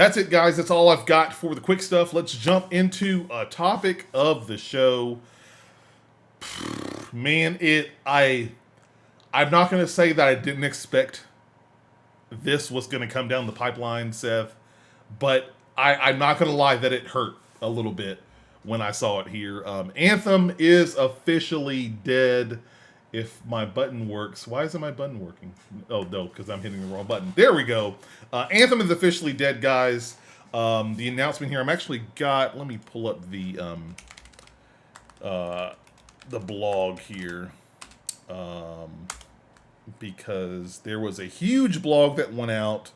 that's it, guys. That's all I've got for the quick stuff. Let's jump into a topic of the show. Man, I'm not going to say that I didn't expect this was going to come down the pipeline, Seth, but I'm not going to lie that it hurt a little bit when I saw it here. Anthem is officially dead. If my button works, why isn't my button working? Oh, no, because I'm hitting the wrong button. There we go. Anthem is officially dead, guys. The announcement here, let me pull up the blog here. Because there was a huge blog that went out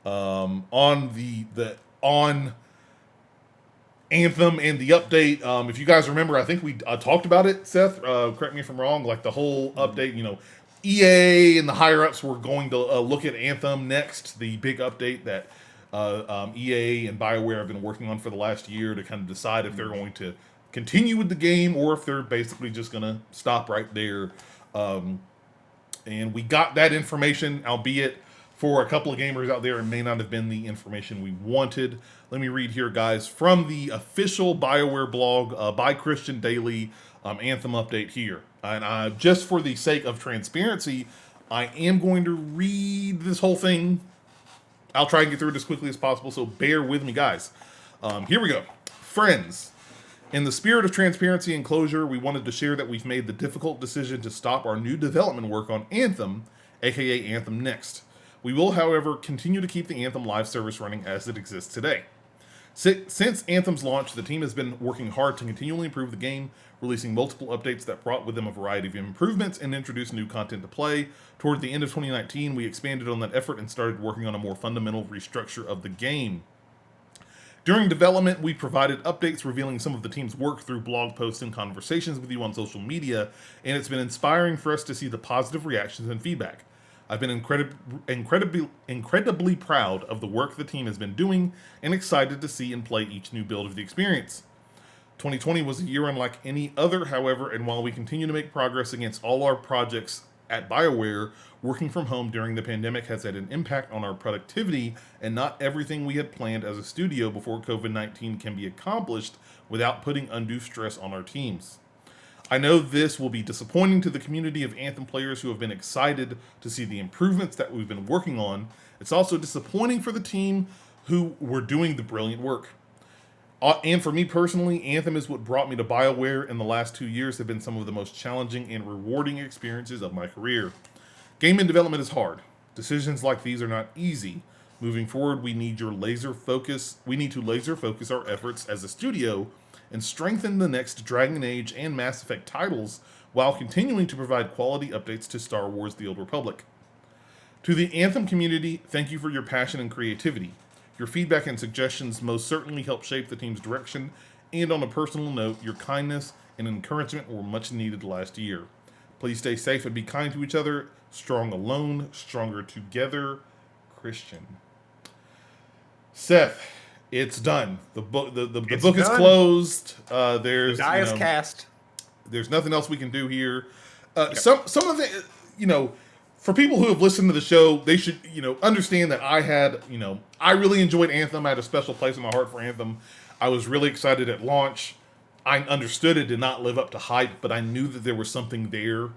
on on Anthem and the update. If you guys remember, I think we talked about it, Seth. Correct me if I'm wrong. Like the whole update, EA and the higher ups were going to look at Anthem next. The big update that EA and BioWare have been working on for the last year to kind of decide if they're going to continue with the game or if they're basically just going to stop right there. And we got that information, albeit for a couple of gamers out there, it may not have been the information we wanted. Let me read here, guys, from the official BioWare blog by Christian Daily, Anthem update here. And just for the sake of transparency, I am going to read this whole thing. I'll try and get through it as quickly as possible, so bear with me, guys. Here we go. Friends, in the spirit of transparency and closure, we wanted to share that we've made the difficult decision to stop our new development work on Anthem, aka Anthem Next. We will, however, continue to keep the Anthem live service running as it exists today. Since Anthem's launch, the team has been working hard to continually improve the game, releasing multiple updates that brought with them a variety of improvements and introduced new content to play. Toward the end of 2019, we expanded on that effort and started working on a more fundamental restructure of the game. During development, we provided updates revealing some of the team's work through blog posts and conversations with you on social media, and it's been inspiring for us to see the positive reactions and feedback. I've been incredibly proud of the work the team has been doing and excited to see and play each new build of the experience. 2020 was a year unlike any other, however, and while we continue to make progress against all our projects at BioWare, working from home during the pandemic has had an impact on our productivity, and not everything we had planned as a studio before COVID-19 can be accomplished without putting undue stress on our teams. I know this will be disappointing to the community of Anthem players who have been excited to see the improvements that we've been working on. It's also disappointing for the team who were doing the brilliant work. And for me personally, Anthem is what brought me to BioWare, and the last 2 years have been some of the most challenging and rewarding experiences of my career. Game and development is hard. Decisions like these are not easy. Moving forward, we need to laser focus our efforts as a studio and strengthen the next Dragon Age and Mass Effect titles while continuing to provide quality updates to Star Wars: The Old Republic. To the Anthem community, thank you for your passion and creativity. Your feedback and suggestions most certainly help shape the team's direction, and on a personal note, your kindness and encouragement were much needed last year. Please stay safe and be kind to each other. Strong alone, stronger together. Christian. Seth, it's done. The book is closed. The die is cast. There's nothing else we can do here. Some of the, for people who have listened to the show, they should, understand that I really enjoyed Anthem. I had a special place in my heart for Anthem. I was really excited at launch. I understood it did not live up to hype, but I knew that there was something there.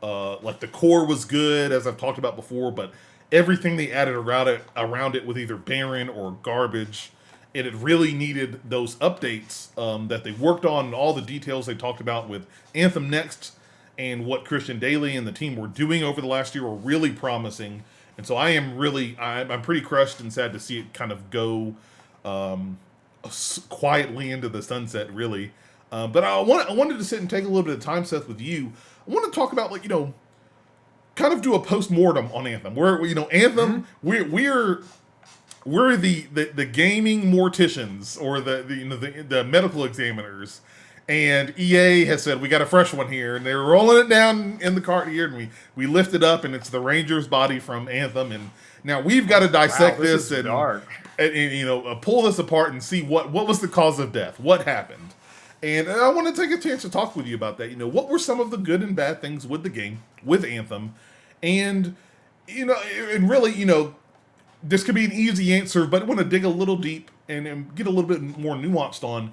Like the core was good, as I've talked about before, but everything they added around it was either barren or garbage. And it really needed those updates that they worked on, and all the details they talked about with Anthem Next and what Christian Daly and the team were doing over the last year were really promising. And so I'm pretty crushed and sad to see it kind of go quietly into the sunset, really. But I wanted to sit and take a little bit of time, Seth, with you. I want to talk about, kind of do a post-mortem on Anthem. Anthem, we're the gaming morticians or the medical examiners, and EA has said we got a fresh one here, and they're rolling it down in the cart here, and we lift it up, and it's the Ranger's body from Anthem, and now we've got to dissect this and pull this apart and see what was the cause of death, what happened. And I want to take a chance to talk with you about that. What were some of the good and bad things with the game, with Anthem, and really, this could be an easy answer, but I want to dig a little deep and get a little bit more nuanced on.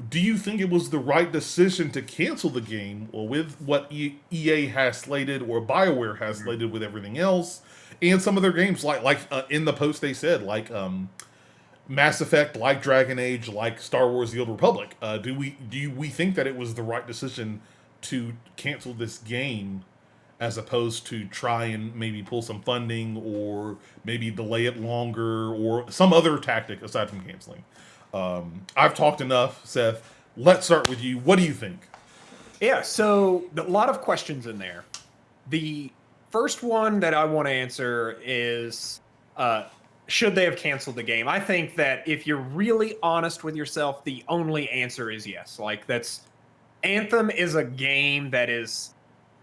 Do you think it was the right decision to cancel the game, or with what EA has slated or BioWare has slated with everything else, and some of their games like in the post they said Mass Effect, like Dragon Age, like Star Wars: The Old Republic? Do we think that it was the right decision to cancel this game, as opposed to try and maybe pull some funding or maybe delay it longer or some other tactic aside from canceling? I've talked enough, Seth. Let's start with you. What do you think? Yeah, so a lot of questions in there. The first one that I want to answer is, should they have canceled the game? I think that if you're really honest with yourself, the only answer is yes. Like, Anthem is a game that is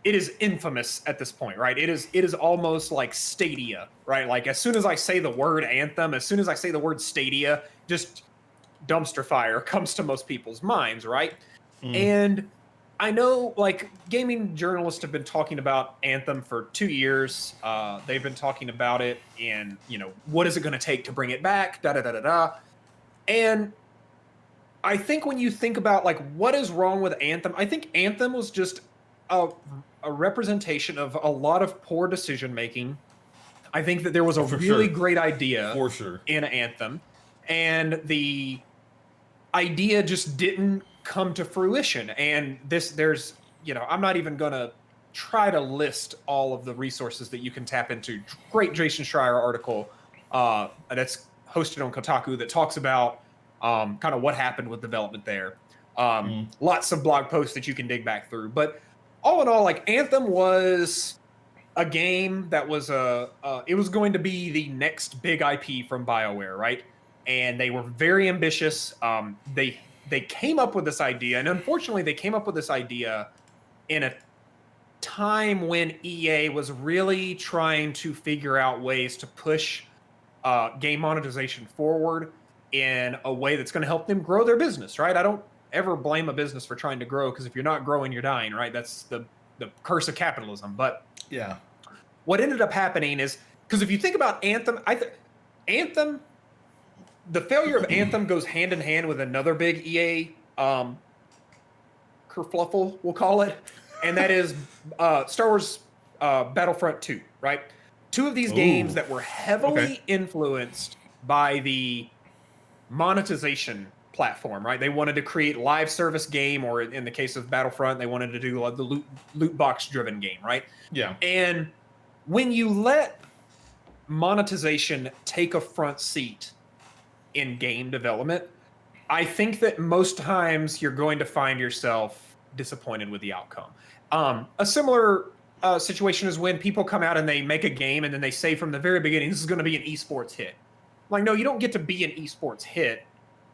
infamous at this point, right? It is almost like Stadia, right? Like, as soon as I say the word Anthem, as soon as I say the word Stadia, just dumpster fire comes to most people's minds, right? And I know, like, gaming journalists have been talking about Anthem for 2 years. They've been talking about it and, what is it going to take to bring it back? Da-da-da-da-da. And I think when you think about, like, what is wrong with Anthem, I think Anthem was just a representation of a lot of poor decision-making. I think that there was a really great idea for sure in Anthem, and the idea just didn't come to fruition. And I'm not even going to try to list all of the resources that you can tap into. Great Jason Schreier article that's hosted on Kotaku that talks about kind of what happened with development there. Lots of blog posts that you can dig back through. But all in all, like, Anthem was a game that was it was going to be the next big IP from BioWare, right? And they were very ambitious. They came up with this idea, and unfortunately, they came up with this idea in a time when EA was really trying to figure out ways to push game monetization forward in a way that's going to help them grow their business, right? I don't ever blame a business for trying to grow, because if you're not growing, you're dying, right? That's the curse of capitalism. But yeah, what ended up happening is, because if you think about Anthem, Anthem, the failure of Anthem goes hand in hand with another big EA kerfluffle, we'll call it, and that is Star Wars Battlefront 2, right? Two of these games that were heavily influenced by the monetization platform, right? They wanted to create live service game, or in the case of Battlefront, they wanted to do the loot box driven game, right? Yeah. And when you let monetization take a front seat in game development, I think that most times you're going to find yourself disappointed with the outcome. A similar situation is when people come out and they make a game and then they say from the very beginning, this is going to be an esports hit. Like, no, you don't get to be an esports hit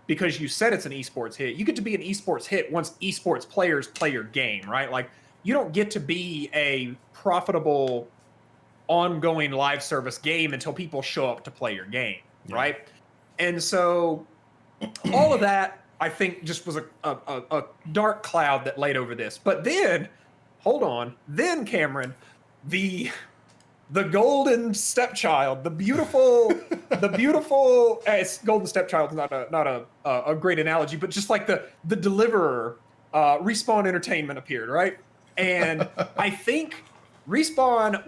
because you said it's an esports hit. You get to be an esports hit once esports players play your game, right? Like, you don't get to be a profitable, ongoing live service game until people show up to play your game, right? And so all of that, I think, just was a dark cloud that laid over this. But then, hold on, then Cameron, the golden stepchild, the beautiful, golden stepchild is not a great analogy, but just like the deliverer, Respawn Entertainment appeared, right? And I think Respawn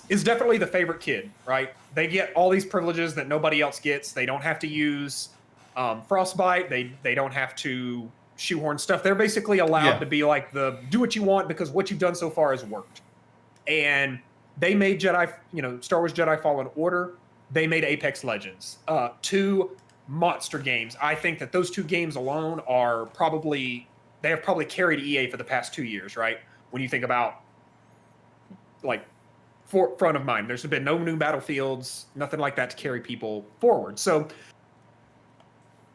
is definitely the favorite kid, right? They get all these privileges that nobody else gets. They don't have to use Frostbite. They don't have to shoehorn stuff. They're basically allowed to be like do what you want, because what you've done so far has worked. And they made Star Wars Jedi Fallen Order. They made Apex Legends. Two monster games. I think that those two games alone have probably carried EA for the past 2 years, right? When you think about, like, front of mind, there's been no new Battlefields, nothing like that to carry people forward. So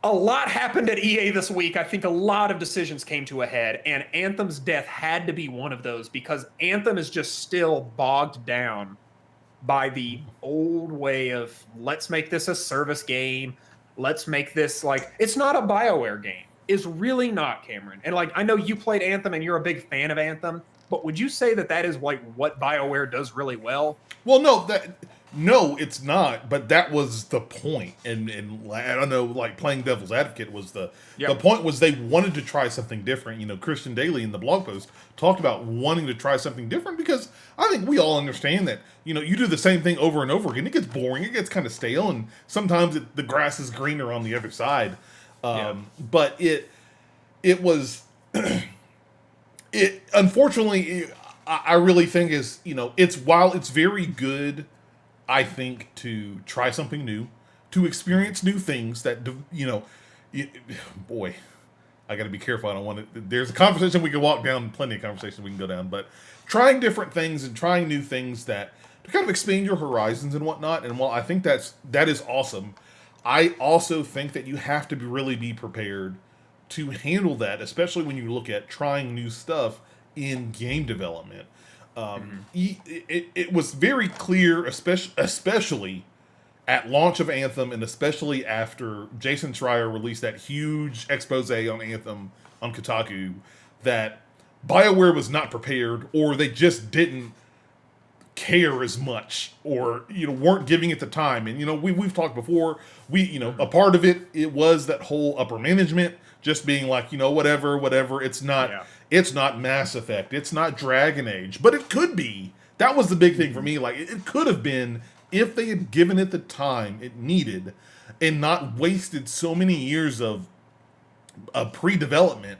a lot happened at EA this week. I think a lot of decisions came to a head, and Anthem's death had to be one of those, because Anthem is just still bogged down by the old way of, let's make this a service game. Let's make this, like, it's not a BioWare game. It's really not, Cameron. And, like, I know you played Anthem and you're a big fan of Anthem, but would you say that is, like, what BioWare does really well? Well, no, No, it's not. But that was the point. And I don't know, like playing devil's advocate was the point was they wanted to try something different. You know, Christian Daly in the blog post talked about wanting to try something different because I think we all understand that, you know, you do the same thing over and over again. It gets boring. It gets kind of stale. And sometimes the grass is greener on the other side. But it was, it unfortunately, I really think is, you know, while it's very good, I think, to try something new, to experience new things that, you know, boy, I got to be careful. I don't want to, there's a conversation we can walk down, plenty of conversations we can go down, but trying different things and trying new things that to kind of expand your horizons and whatnot. And while I think that is awesome, I also think that you have to really be prepared to handle that, especially when you look at trying new stuff in game development. It was very clear, especially at launch of Anthem, and especially after Jason Schreier released that huge expose on Anthem on Kotaku, that BioWare was not prepared, or they just didn't care as much, or, you know, weren't giving it the time. And, you know, we've talked before, you know, a part of it was that whole upper management just being like, you know, whatever. It's not Mass Effect, it's not Dragon Age, but it could be. That was the big thing for me. Like, it could have been if they had given it the time it needed and not wasted so many years of pre-development,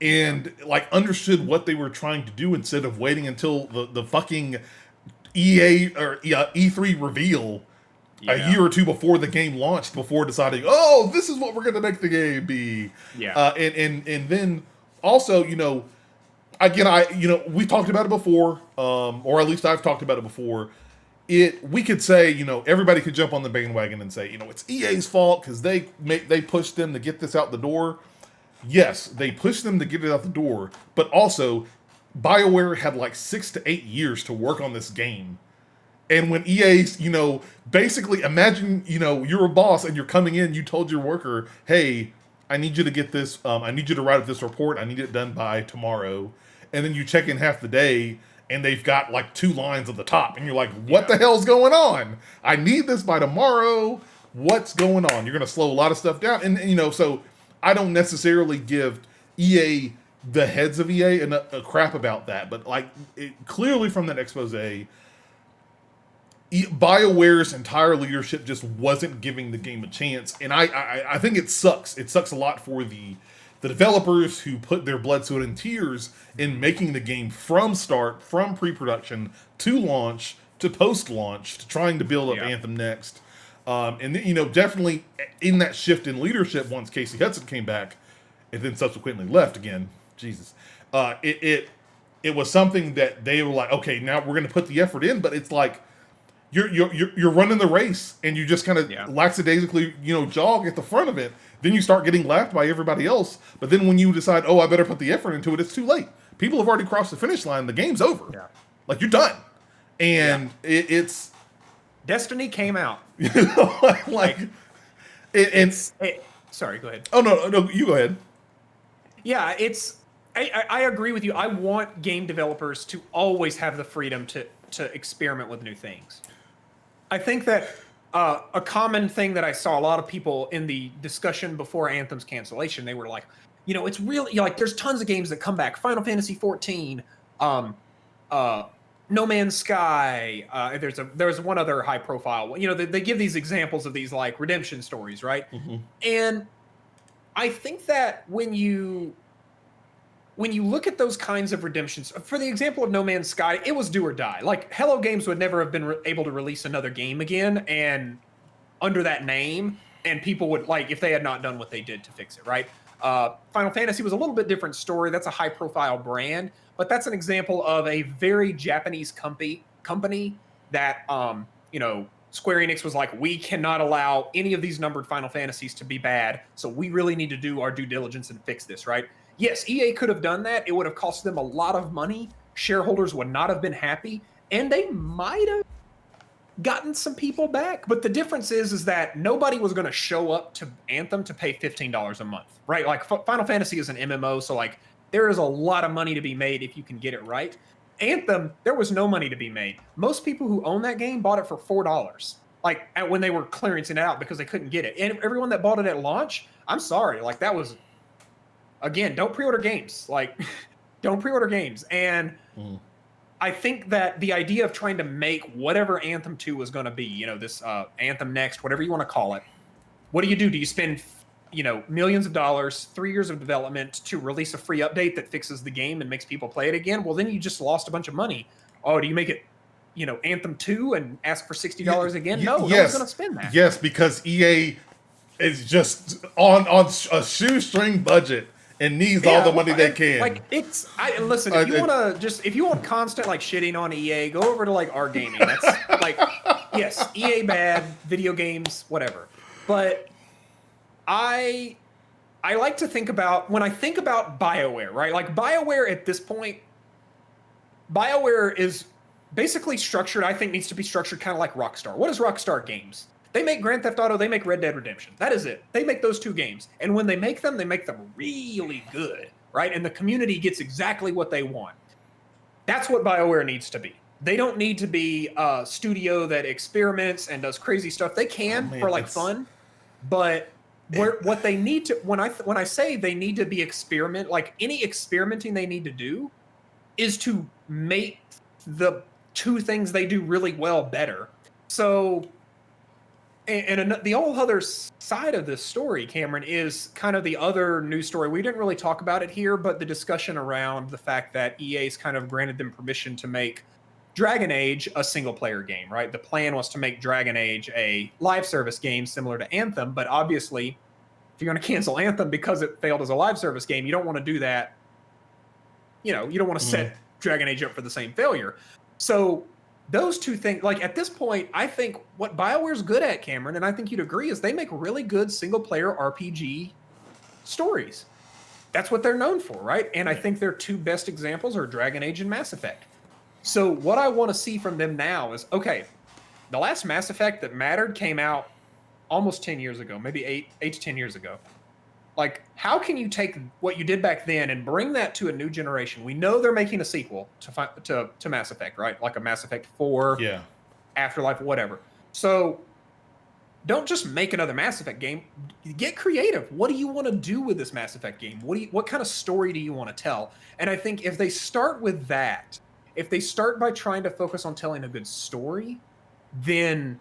and like understood what they were trying to do instead of waiting until the fucking EA or E3 reveal a year or two before the game launched, before deciding, oh, this is what we're going to make the game be. And then also, you know, again, you know, we talked about it before, or at least I've talked about it before. We could say, you know, everybody could jump on the bandwagon and say, you know, it's EA's fault because they pushed them to get this out the door. Yes, they pushed them to get it out the door, but also BioWare had like 6 to 8 years to work on this game. And when EA's, you know, basically imagine, you know, you're a boss and you're coming in, you told your worker, hey, I need you to get this, I need you to write up this report, I need it done by tomorrow. And then you check in half the day and they've got like 2 lines at the top and you're like, what the hell's going on? I need this by tomorrow. What's going on? You're going to slow a lot of stuff down. And you know, so I don't necessarily give EA, the heads of EA, a crap about that. But like, clearly from that expose, BioWare's entire leadership just wasn't giving the game a chance, and I think it sucks. It sucks a lot for the developers who put their blood, sweat, and tears in making the game from start, from pre-production to launch to post-launch, to trying to build up Anthem next. And then, you know, definitely in that shift in leadership once Casey Hudson came back, and then subsequently left again. Jesus, it was something that they were like, okay, now we're going to put the effort in, but it's like, you're running the race and you just kind of lackadaisically, you know, jog at the front of it. Then you start getting lapped by everybody else. But then when you decide, oh, I better put the effort into it, it's too late. People have already crossed the finish line. The game's over. Yeah. Like, you're done. And it's Destiny came out. Sorry, go ahead. Oh no, you go ahead. Yeah, I agree with you. I want game developers to always have the freedom to experiment with new things. I think that a common thing that I saw a lot of people in the discussion before Anthem's cancellation, they were like, you know, it's really, like, there's tons of games that come back. Final Fantasy 14, No Man's Sky. There's one other high profile. You know, they give these examples of these like redemption stories, right? Mm-hmm. And I think that when you look at those kinds of redemptions, for the example of No Man's Sky, it was do or die. Like, Hello Games would never have been able to release another game again and under that name, and people would, like, if they had not done what they did to fix it, right? Final Fantasy was a little bit different story. That's a high-profile brand, but that's an example of a very Japanese company that, you know, Square Enix was like, we cannot allow any of these numbered Final Fantasies to be bad, so we really need to do our due diligence and fix this, right? Yes, EA could have done that. It would have cost them a lot of money. Shareholders would not have been happy, and they might have gotten some people back. But the difference is that nobody was going to show up to Anthem to pay $15 a month, right? Like, Final Fantasy is an MMO, so like there is a lot of money to be made if you can get it right. Anthem, there was no money to be made. Most people who own that game bought it for $4, like when they were clearancing it out because they couldn't get it. And everyone that bought it at launch, I'm sorry, like that was, again, don't pre-order games. Like, don't pre-order games. And I think that the idea of trying to make whatever Anthem 2 was going to be, you know, this Anthem Next, whatever you want to call it, what do? Do you spend, you know, millions of dollars, 3 years of development to release a free update that fixes the game and makes people play it again? Well, then you just lost a bunch of money. Oh, do you make it, you know, Anthem 2 and ask for $60 again? No, no one's going to spend that. Yes, because EA is just on a shoestring budget and needs all the money they can. Like listen, if you want constant like shitting on EA, go over to like our gaming. That's like, yes, EA bad, video games, whatever. But I like to think about, when I think about BioWare, right? Like BioWare at this point, BioWare is basically structured, I think needs to be structured kind of like Rockstar. What is Rockstar Games? They make Grand Theft Auto, they make Red Dead Redemption. That is it. They make those 2 games. And when they make them really good, right? And the community gets exactly what they want. That's what BioWare needs to be. They don't need to be a studio that experiments and does crazy stuff. They can for like fun, but what they need to, when I say they need to be like any experimenting they need to do is to make the 2 things they do really well better. So, and the whole other side of this story, Cameron, is kind of the other news story. We didn't really talk about it here, but the discussion around the fact that EA's kind of granted them permission to make Dragon Age a single-player game, right? The plan was to make Dragon Age a live service game similar to Anthem, but obviously, if you're going to cancel Anthem because it failed as a live service game, you don't want to do that. You know, you don't want to set Dragon Age up for the same failure. So those 2 things, like at this point, I think what BioWare's good at, Cameron, and I think you'd agree, is they make really good single-player RPG stories. That's what they're known for, right? And I think their 2 best examples are Dragon Age and Mass Effect. So what I want to see from them now is, okay, the last Mass Effect that mattered came out almost 10 years ago, maybe 8 to 10 years ago. Like, how can you take what you did back then and bring that to a new generation? We know they're making a sequel to Mass Effect, right? Like a Mass Effect 4, Afterlife, whatever. So don't just make another Mass Effect game. Get creative. What do you want to do with this Mass Effect game? What kind of story do you want to tell? And I think if they start with that, if they start by trying to focus on telling a good story, then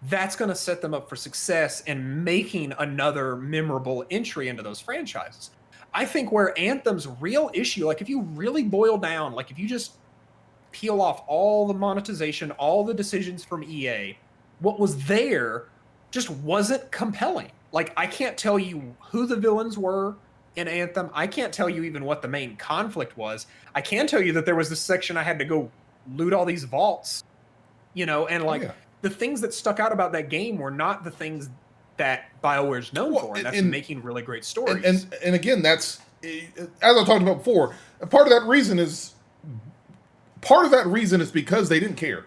that's going to set them up for success and making another memorable entry into those franchises. I think where Anthem's real issue, like if you really boil down, like if you just peel off all the monetization, all the decisions from EA, what was there just wasn't compelling. Like I can't tell you who the villains were in Anthem. I can't tell you even what the main conflict was. I can tell you that there was this section I had to go loot all these vaults, you know, and like the things that stuck out about that game were not the things that BioWare's known for, and that's making really great stories. And again, that's, as I talked about before, part of that reason is because they didn't care.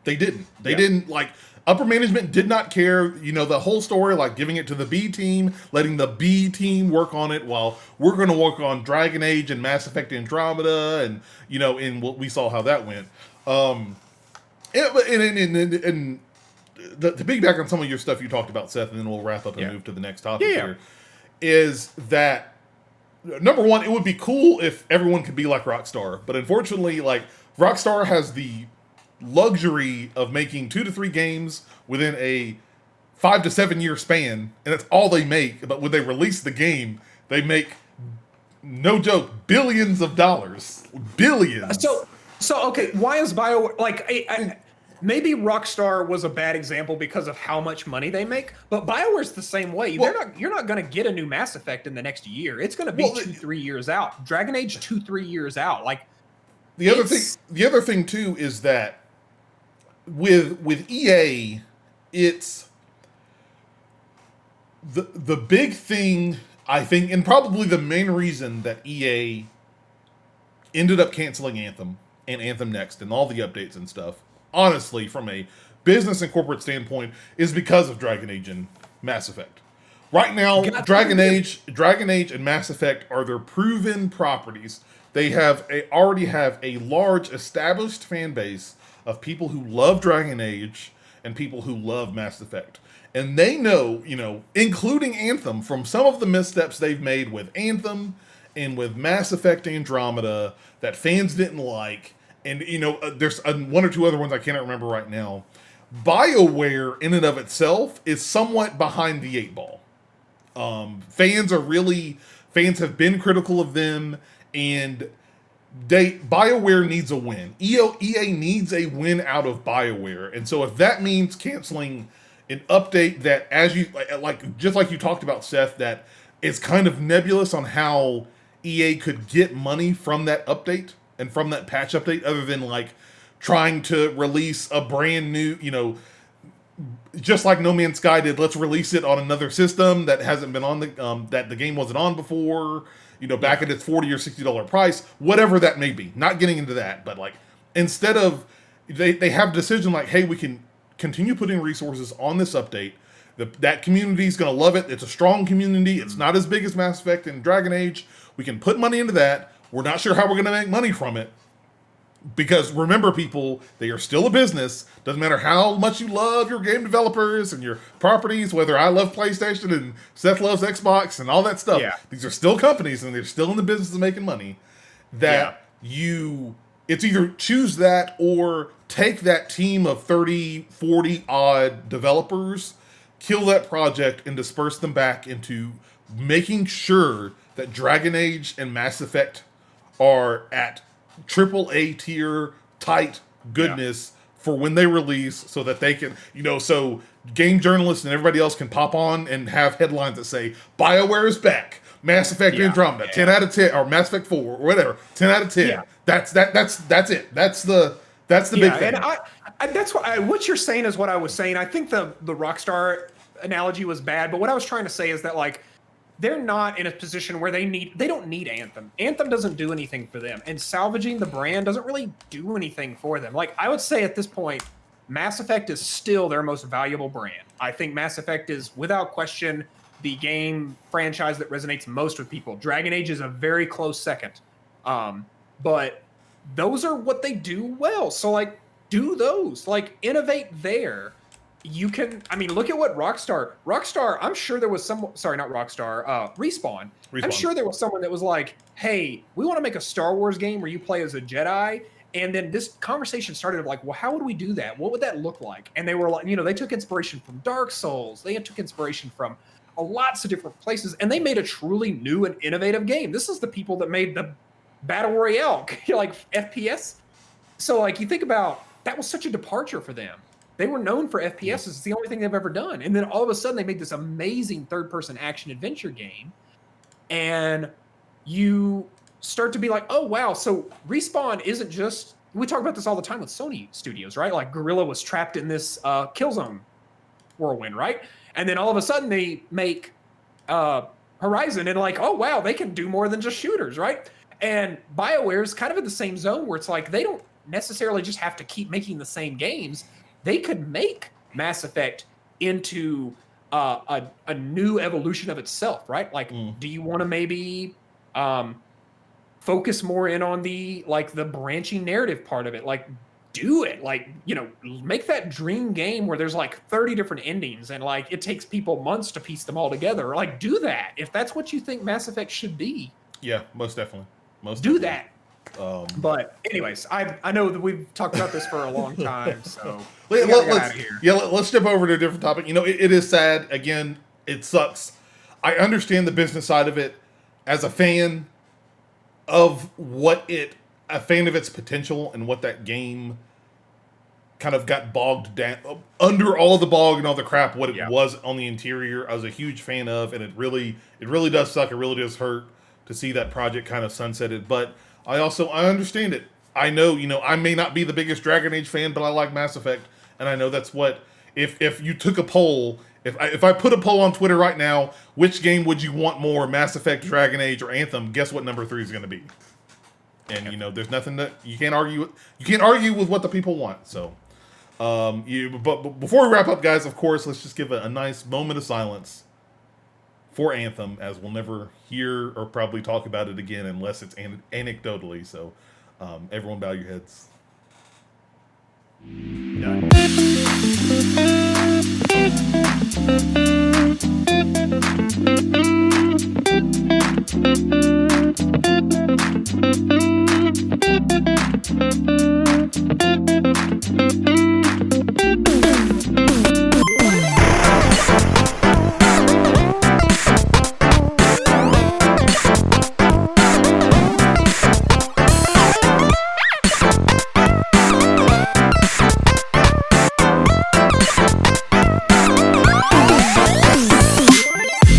They didn't like, upper management did not care, you know, the whole story, like giving it to the B team, letting the B team work on it while we're going to work on Dragon Age and Mass Effect Andromeda, and, you know, and we saw how that went. And to piggyback on some of your stuff you talked about, Seth, and then we'll wrap up and move to the next topic here, is that, number one, it would be cool if everyone could be like Rockstar, but unfortunately, like, Rockstar has the luxury of making 2 to 3 games within a 5 to 7 year span, and that's all they make. But when they release the game, they make, no joke, billions of dollars. Billions. So okay, why is BioWare, like, maybe Rockstar was a bad example because of how much money they make, but BioWare's the same way. You're not going to get a new Mass Effect in the next year. It's going to be 2-3 years out. Dragon Age 2-3 years out. Like the other thing too is that with EA, it's the big thing, I think, and probably the main reason that EA ended up canceling Anthem and Anthem Next and all the updates and stuff, honestly, from a business and corporate standpoint, is because of Dragon Age and Mass Effect. Right now, Got Dragon to. Age, and Mass Effect are their proven properties. They already have a large established fan base of people who love Dragon Age and people who love Mass Effect. And they know, including Anthem, from some of the missteps they've made with Anthem and with Mass Effect Andromeda that fans didn't like. And, there's one or two other ones I cannot remember right now. BioWare, in and of itself, is somewhat behind the eight ball. Fans have been critical of them, and BioWare needs a win. EA needs a win out of BioWare, and so if that means canceling an update that, just like you talked about, Seth, that it's kind of nebulous on how EA could get money from that update and from that patch update, other than trying to release a brand new, just like No Man's Sky did, let's release it on another system that hasn't been on that the game wasn't on before, back at its $40 or $60 price, whatever that may be. Not getting into that, but instead of, they have a decision hey, we can continue putting resources on this update. That community is going to love it. It's a strong community. It's not as big as Mass Effect and Dragon Age. We can put money into that. We're not sure how we're going to make money from it. Because remember, people, they are still a business. Doesn't matter how much you love your game developers and your properties, whether I love PlayStation and Seth loves Xbox and all that stuff. Yeah. These are still companies, and they're still in the business of making money. It's either choose that or take that team of 30, 40 odd developers, kill that project, and disperse them back into making sure that Dragon Age and Mass Effect are at AAA tier tight goodness for when they release, so that they can, so game journalists and everybody else can pop on and have headlines that say BioWare is back, Mass Effect Andromeda, 10 out of 10, or Mass Effect 4, or whatever, 10 out of 10. Yeah. That's it. That's the big thing. And that's what you're saying is what I was saying. I think the Rockstar analogy was bad, but what I was trying to say is that they're not in a position where they don't need Anthem. Anthem doesn't do anything for them, and salvaging the brand doesn't really do anything for them. I would say at this point, Mass Effect is still their most valuable brand. I think Mass Effect is, without question, the game franchise that resonates most with people. Dragon Age is a very close second. But those are what they do well. So do those. Innovate there. You can, look at what Rockstar, I'm sure there was Respawn. I'm sure there was someone that was hey, we want to make a Star Wars game where you play as a Jedi. And then this conversation started of well, how would we do that? What would that look like? And they were they took inspiration from Dark Souls. They took inspiration from lots of different places, and they made a truly new and innovative game. This is the people that made the Battle Royale, FPS. So you think about, that was such a departure for them. They were known for FPS. It's the only thing they've ever done. And then all of a sudden they made this amazing third-person action adventure game. And you start to be oh, wow. So Respawn isn't just, we talk about this all the time with Sony studios, right? Guerrilla was trapped in this Killzone whirlwind, right? And then all of a sudden they make Horizon and oh, wow, they can do more than just shooters, right? And BioWare's kind of in the same zone where it's they don't necessarily just have to keep making the same games. They could make Mass Effect into a new evolution of itself, right? Do you want to maybe focus more in on the the branching narrative part of it? Do it. Make that dream game where there's 30 different endings and it takes people months to piece them all together. Do that. If that's what you think Mass Effect should be. Yeah, most definitely. Do that. But anyways, I know that we've talked about this for a long time, so let's get out of here. Yeah, let's jump over to a different topic. It is sad. Again, it sucks. I understand the business side of it as a fan of a fan of its potential and what that game kind of got bogged down under all the bog and all the crap. What it was on the interior, I was a huge fan of, and it really does suck. It really does hurt to see that project kind of sunsetted, but I understand it. I know, I may not be the biggest Dragon Age fan, but I like Mass Effect, and I know that's what, if you took a poll, if I put a poll on Twitter right now, which game would you want more, Mass Effect, Dragon Age, or Anthem, guess what number 3 is going to be? And, there's nothing that, you can't argue with what the people want, so. But before we wrap up, guys, of course, let's just give a nice moment of silence for Anthem, as we'll never hear or probably talk about it again unless it's anecdotally. So, everyone bow your heads. Done.